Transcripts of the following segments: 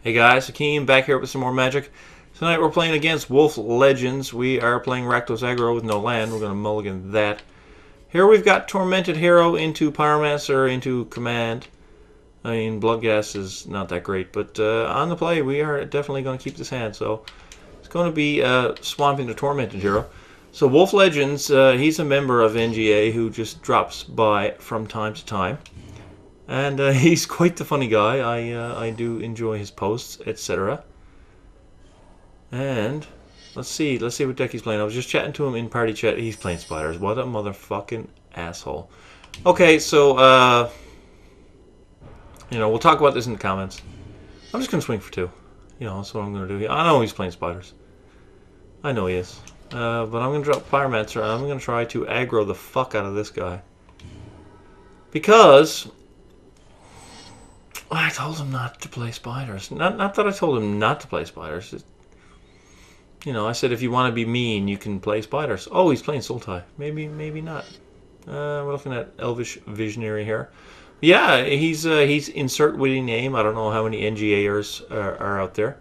Hey guys, Hakeem back here with some more magic. Tonight we're playing against Wolf Legends. We are playing Rakdos Aggro with no land. We're going to mulligan that. Here we've got Tormented Hero into Pyromancer into Command. I mean, Bloodghast is not that great, but on the play we are definitely going to keep this hand. So it's going to be swamping the Tormented Hero. So Wolf Legends, he's a member of NGA who just drops by from time to time. And he's quite the funny guy. I do enjoy his posts, etc. And let's see what deck he's playing. I was just chatting to him in party chat. He's playing spiders. What a motherfucking asshole. Okay, so we'll talk about this in the comments. I'm just gonna swing for 2. That's what I'm gonna do. I know he's playing spiders. I know he is. But I'm gonna drop Pyromancer and I'm gonna try to aggro the fuck out of this guy. Because I told him not to play spiders. Not that I told him not to play spiders. I said if you want to be mean, you can play spiders. Oh, he's playing Sultai. Maybe not. We're looking at Elvish Visionary here. Yeah, he's insert witty name. I don't know how many NGAers are out there.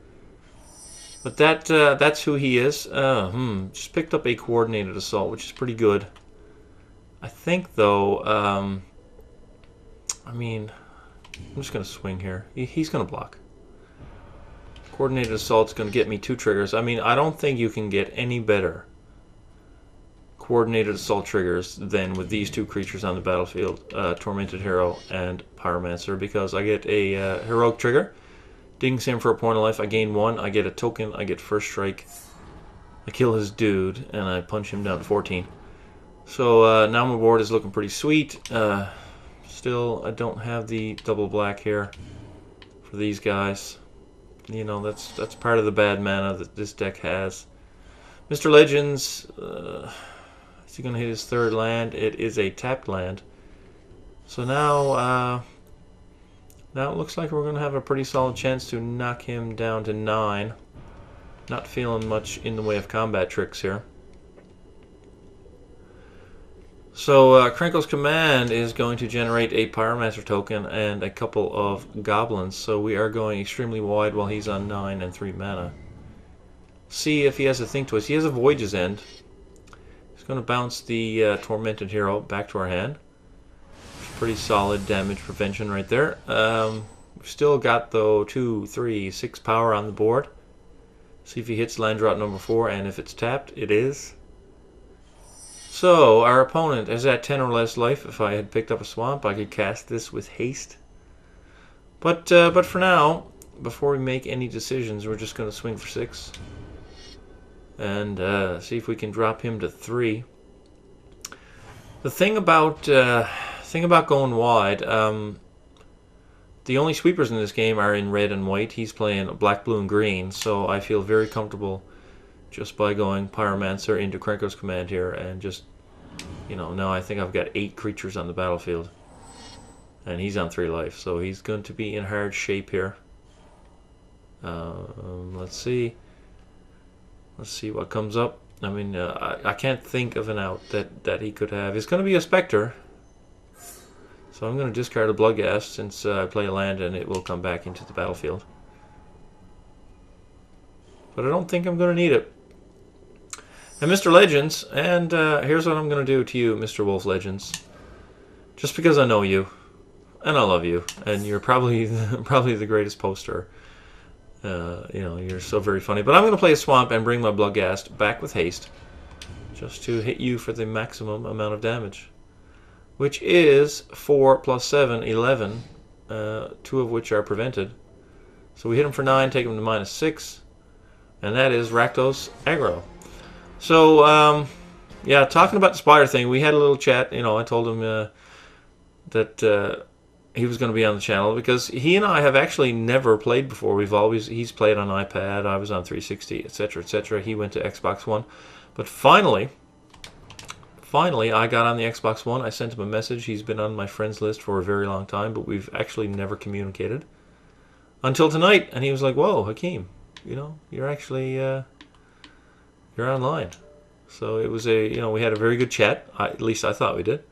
But that's who he is. Just picked up a Coordinated Assault, which is pretty good. I think, though, I'm just going to swing here. He's going to block. Coordinated Assault's going to get me 2 triggers. I mean, I don't think you can get any better Coordinated Assault triggers than with these 2 creatures on the battlefield, Tormented Hero and Pyromancer, because I get a Heroic trigger. Dings him for a point of life. I gain 1. I get a token. I get first strike. I kill his dude, and I punch him down to 14. So now my board is looking pretty sweet. Still, I don't have the double black here for these guys. That's part of the bad mana that this deck has. Mr. Legends, is he going to hit his 3rd land? It is a tapped land. So now it looks like we're going to have a pretty solid chance to knock him down to 9. Not feeling much in the way of combat tricks here. So Krenko's Command is going to generate a Pyromancer token and a couple of Goblins. So we are going extremely wide while he's on 9 and 3 mana. See if he has a Think Twice. He has a Voyage's End. He's going to bounce the Tormented Hero back to our hand. Pretty solid damage prevention right there. We've still got, though, 2, 3, 6 power on the board. See if he hits land drop number 4, and if it's tapped, it is. So, our opponent is at 10 or less life. If I had picked up a swamp, I could cast this with haste. But for now, before we make any decisions, we're just going to swing for 6. And see if we can drop him to 3. The thing about going wide, the only sweepers in this game are in red and white. He's playing black, blue, and green, so I feel very comfortable just by going Pyromancer into Krenko's Command here, and just, now I think I've got 8 creatures on the battlefield. And he's on 3 life, so he's going to be in hard shape here. Let's see what comes up. I mean, I can't think of an out that he could have. It's going to be a Spectre. So I'm going to discard a Bloodghast since I play a land and it will come back into the battlefield. But I don't think I'm going to need it. And Mr. Legends, and here's what I'm going to do to you, Mr. Wolf Legends. Just because I know you, and I love you, and you're probably the greatest poster. You're so very funny. But I'm going to play a Swamp and bring my Bloodghast back with haste, just to hit you for the maximum amount of damage, which is 4 plus 7, 11, 2 of which are prevented. So we hit him for 9, take him to -6, and that is Rakdos Aggro. So, yeah, talking about the spider thing, we had a little chat. I told him that he was going to be on the channel because he and I have actually never played before. He's played on iPad, I was on 360, etc., etc. He went to Xbox One. But finally, I got on the Xbox One. I sent him a message. He's been on my friends list for a very long time, but we've actually never communicated until tonight. And he was like, "Whoa, Hakeem, you're actually you're online." So it was we had a very good chat. At least I thought we did.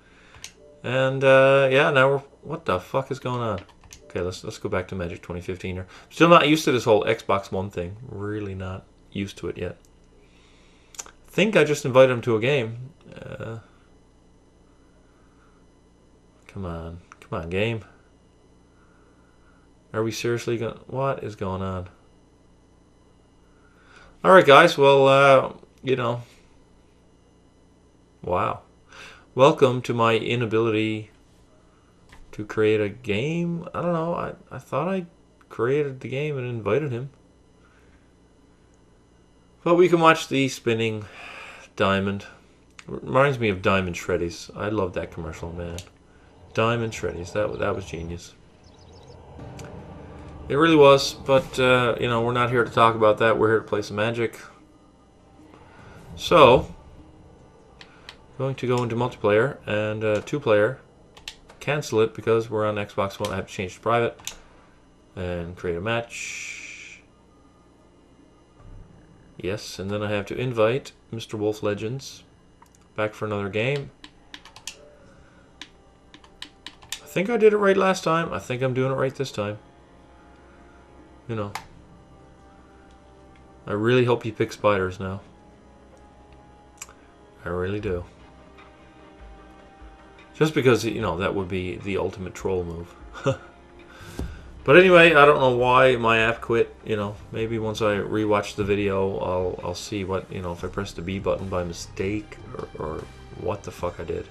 And yeah, now what the fuck is going on? Okay, let's go back to Magic 2015 here. Still not used to this whole Xbox One thing. Really not used to it yet. Think I just invited him to a game. Come on, game. Are we seriously going? What is going on? All right, guys. Well, you know, wow. Welcome to my inability to create a game. I don't know. I thought I created the game and invited him. But we can watch the spinning diamond. Reminds me of Diamond Shreddies. I love that commercial, man. Diamond Shreddies. That was genius. It really was. But you know, we're not here to talk about that. We're here to play some Magic. So, going to go into multiplayer and two-player. Cancel it because we're on Xbox One. I have to change to private and create a match. Yes, and then I have to invite Mr. Wolf Legends back for another game. I think I did it right last time. I think I'm doing it right this time. You know, I really hope you pick spiders now. I really do. Just because, you know, that would be the ultimate troll move. But anyway, I don't know why my app quit. You know, maybe once I rewatch the video, I'll see what, you know, if I pressed the B button by mistake or what the fuck I did.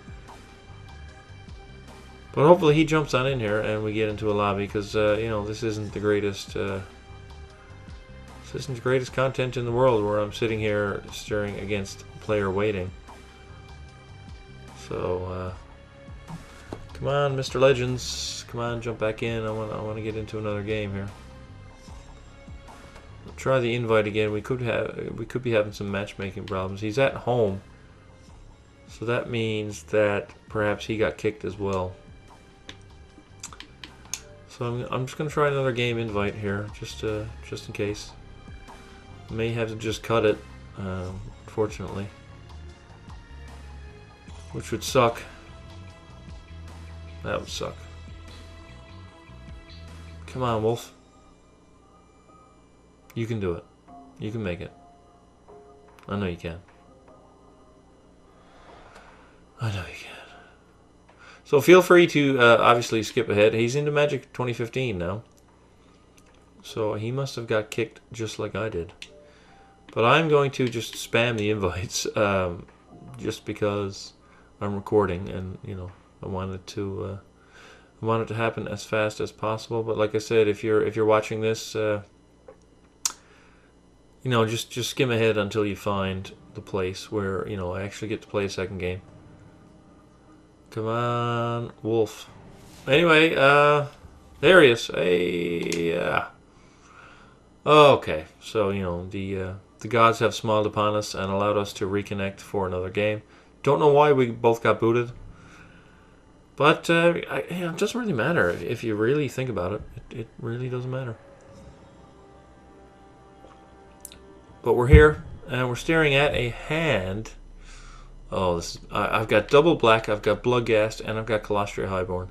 But hopefully he jumps on in here and we get into a lobby because, you know, this isn't the greatest... this isn't the greatest content in the world where I'm sitting here staring against player waiting. So, come on, Mr. Legends. Come on, jump back in. I want to get into another game here. I'll try the invite again. We could be having some matchmaking problems. He's at home, so that means that perhaps he got kicked as well. So I'm just gonna try another game invite here, just in case. May have to just cut it, unfortunately, which would suck. That would suck. Come on, Wolf. You can do it. You can make it. I know you can. I know you can. So feel free to obviously skip ahead. He's into Magic 2015 now. So he must have got kicked just like I did. But I'm going to just spam the invites just because I'm recording and, you know, I want it to happen as fast as possible. But like I said, if you're watching this, you know, just skim ahead until you find the place where, you know, I actually get to play a second game. Come on, Wolf. Anyway, there he is. Hey, yeah. Okay, so you know the gods have smiled upon us and allowed us to reconnect for another game. Don't know why we both got booted. But you know, it doesn't really matter if you really think about it. It really doesn't matter. But we're here, and we're staring at a hand. Oh, this is, I've got double black, I've got Bloodghast, and I've got Colostria Highborn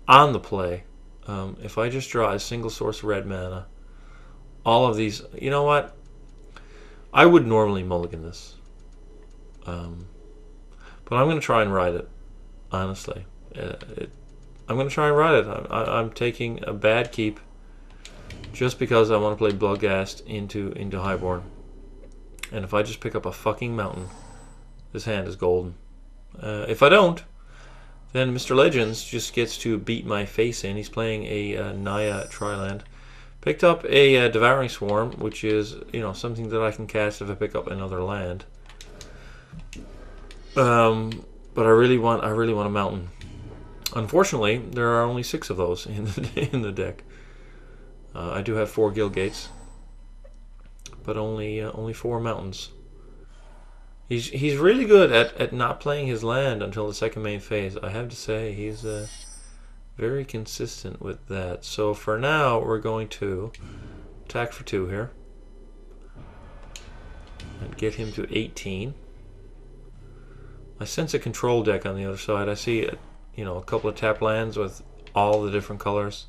on the play. If I just draw a single source of red mana, all of these... You know what? I would normally mulligan this. But I'm going to try and ride it, honestly. I'm going to try and ride it. I'm taking a bad keep just because I want to play Bloodghast into Highborn. And if I just pick up a fucking mountain, this hand is golden. If I don't, then Mr. Legends just gets to beat my face in. He's playing a Naya Triland. Picked up a Devouring Swarm, which is, you know, something that I can cast if I pick up another land. But I really want a mountain. Unfortunately, there are only 6 of those in the deck. I do have 4 Guild Gates, but only 4 mountains. He's really good at not playing his land until the second main phase. I have to say, he's very consistent with that. So for now, we're going to attack for 2 here and get him to 18. I sense a control deck on the other side. I see, you know, a couple of tap lands with all the different colors.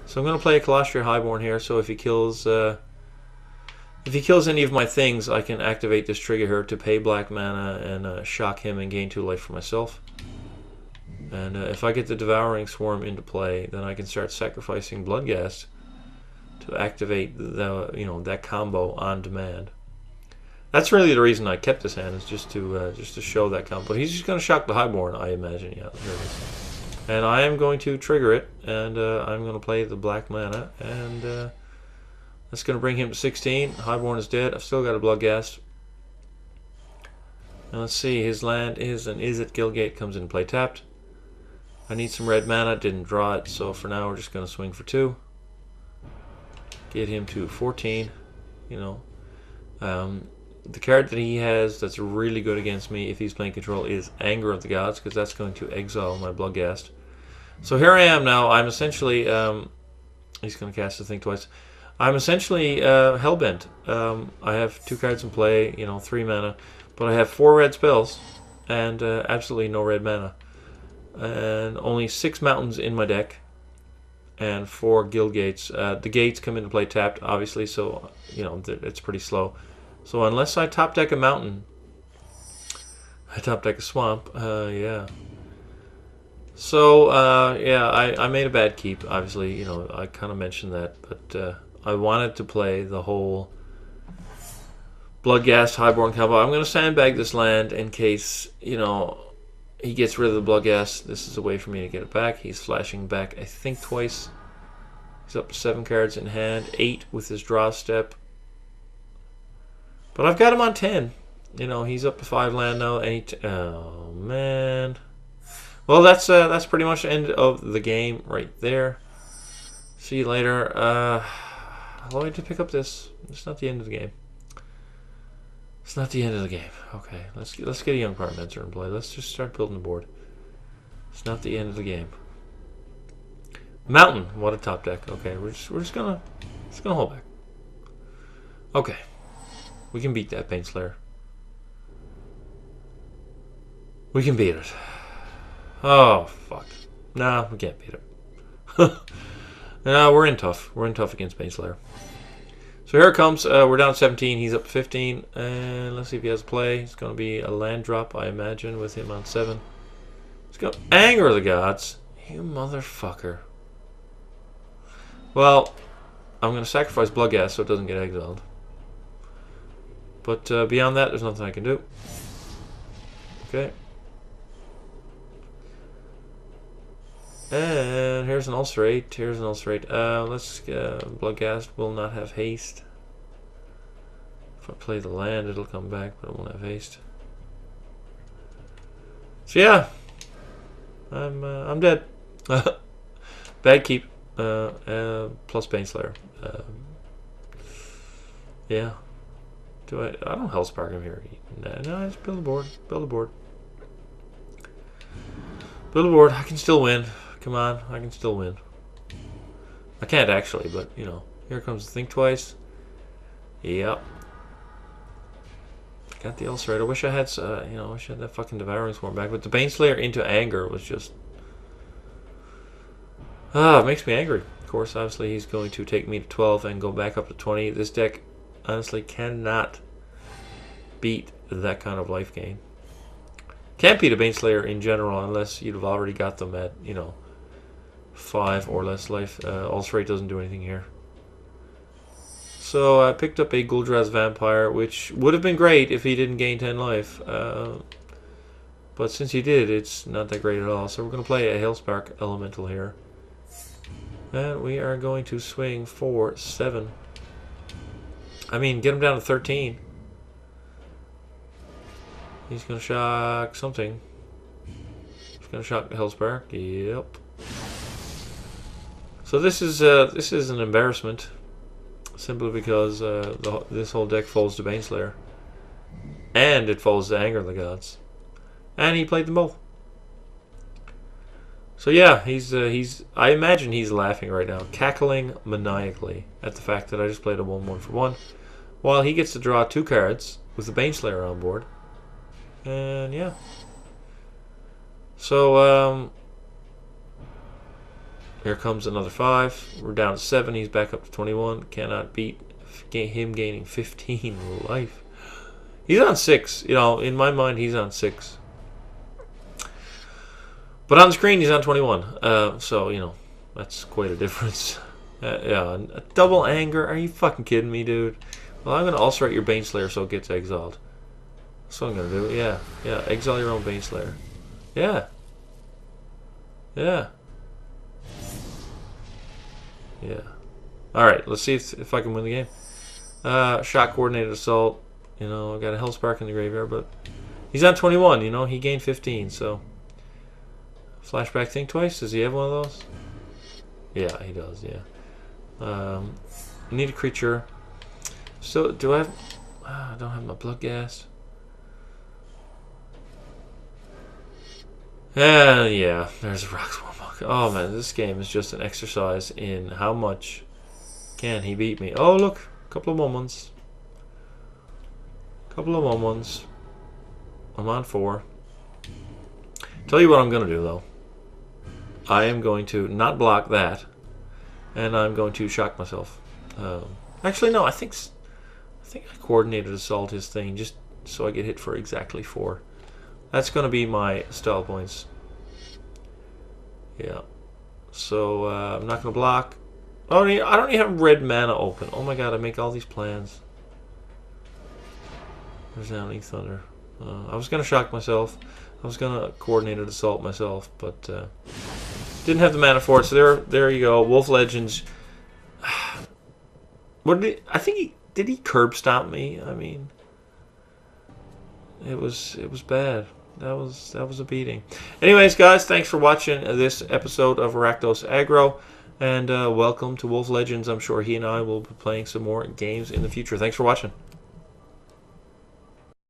So I'm going to play a Colostria Highborn here. So if he kills any of my things, I can activate this trigger here to pay black mana and shock him and gain 2 life for myself. And if I get the Devouring Swarm into play, then I can start sacrificing Bloodghast to activate that combo on demand. That's really the reason I kept this hand, is just to show that combo. He's just going to shock the Highborn, I imagine. Yeah, there it is. And I am going to trigger it, and I'm going to play the black mana, and that's going to bring him to 16. Highborn is dead. I've still got a Bloodghast. And let's see, his land is an Is It Guildgate, comes in play tapped. I need some red mana, didn't draw it, so for now we're just going to swing for 2. Get him to 14, the card that he has that's really good against me if he's playing control is Anger of the Gods, because that's going to exile my Bloodghast. So here I am now. I'm essentially... he's going to cast the thing twice. I'm essentially Hellbent. I have 2 cards in play, 3 mana. But I have 4 red spells and absolutely no red mana. And only 6 mountains in my deck. And 4 guild gates. The gates come into play tapped, obviously, so it's pretty slow. So unless I top deck a mountain, I top deck a swamp. Yeah. So yeah, I made a bad keep. Obviously, I kind of mentioned that, but I wanted to play the whole Bloodghast Highborn combo. I'm going to sandbag this land in case he gets rid of the Bloodghast. This is a way for me to get it back. He's flashing back, I think, twice. He's up to 7 cards in hand, 8 with his draw step. But I've got him on 10. He's up to 5 land now. And oh man. Well, that's pretty much the end of the game right there. See you later. Allow me to pick up this. It's not the end of the game. It's not the end of the game. Okay, let's get a Young Parliamenter in play. Let's just start building the board. It's not the end of the game. Mountain, what a top deck. Okay, we're just gonna hold back. Okay, we can beat that Baneslayer. We can beat it. Oh fuck! Nah, we can't beat it. No, we're in tough. We're in tough against Baneslayer. So here it comes. We're down 17. He's up 15. And let's see if he has a play. It's going to be a land drop, I imagine, with him on 7. Let's go. Anger of the Gods. You motherfucker. Well, I'm going to sacrifice Bloodghast so it doesn't get exiled. But beyond that, there's nothing I can do. Okay. And here's an Ulcerate. Here's an Ulcerate. Let's Bloodghast will not have haste. If I play the land, it'll come back, but it won't have haste. So yeah, I'm dead. Bad keep. Plus Baneslayer. Yeah. I don't Hellspark him here. No, just build a board. Build a board. Build a board. I can still win. Come on, I can still win. I can't actually, but here comes the Think Twice. Yep. Got the Ulcerate. I wish I had, I wish I had that fucking Devouring Swarm back. But the Baneslayer into Anger was just, it makes me angry. Of course, obviously he's going to take me to 12 and go back up to 20. This deck honestly cannot beat that kind of life gain. Can't beat a Baneslayer in general unless you've already got them at 5 or less life. Ulcerate doesn't do anything here. So I picked up a Guldraz Vampire, which would have been great if he didn't gain 10 life. But since he did, it's not that great at all. So we're going to play a Hailspark Elemental here. And we are going to swing for 7. I mean, get him down to 13. He's going to shock something. He's going to shock the Hellspark. Yep. So this is an embarrassment, simply because this whole deck folds to Baneslayer, and it folds to Anger of the Gods, and he played them both. So yeah, I imagine he's laughing right now, cackling maniacally at the fact that I just played a 1/1 for 1, while he gets to draw 2 cards with the Baneslayer on board. And yeah. So Here comes another 5. We're down to 7. He's back up to 21. Cannot beat him gaining 15 life. He's on 6. You know, in my mind, he's on 6. But on the screen, he's on 21. So, you know, that's quite a difference. Yeah, a double anger? Are you fucking kidding me, dude? Well, I'm going to ulcerate your Baneslayer so it gets exiled. That's what I'm going to do. Yeah, yeah, exile your own Baneslayer. Yeah. Yeah. Yeah. Alright, let's see if I can win the game. Shot coordinated assault. You know, I got a Hellspark in the graveyard, but he's on 21, you know, he gained 15, so. Flashback think twice? Does he have one of those? Yeah, he does, yeah. Need a creature. So, do I have... I don't have my blood gas. Yeah, there's a Rakdos Aggro. Oh man, this game is just an exercise in how much can he beat me. Oh look, a couple of moments. Couple of moments. I'm on 4. Tell you what I'm going to do though. I am going to not block that, and I'm going to shock myself. Actually, no. I think I coordinated assault his thing just so I get hit for exactly 4. That's going to be my style points. Yeah. So I'm not going to block. I don't even have red mana open. Oh my god! I make all these plans. Resounding Thunder. I was going to shock myself. I was going to coordinated assault myself, but didn't have the mana for it. So there you go. Wolf Legends. What did he, I think did he curb stomp me? I mean, it was bad. That was a beating. Anyways, guys, thanks for watching this episode of Rakdos Aggro, and welcome to Wolf Legends. I'm sure he and I will be playing some more games in the future. Thanks for watching.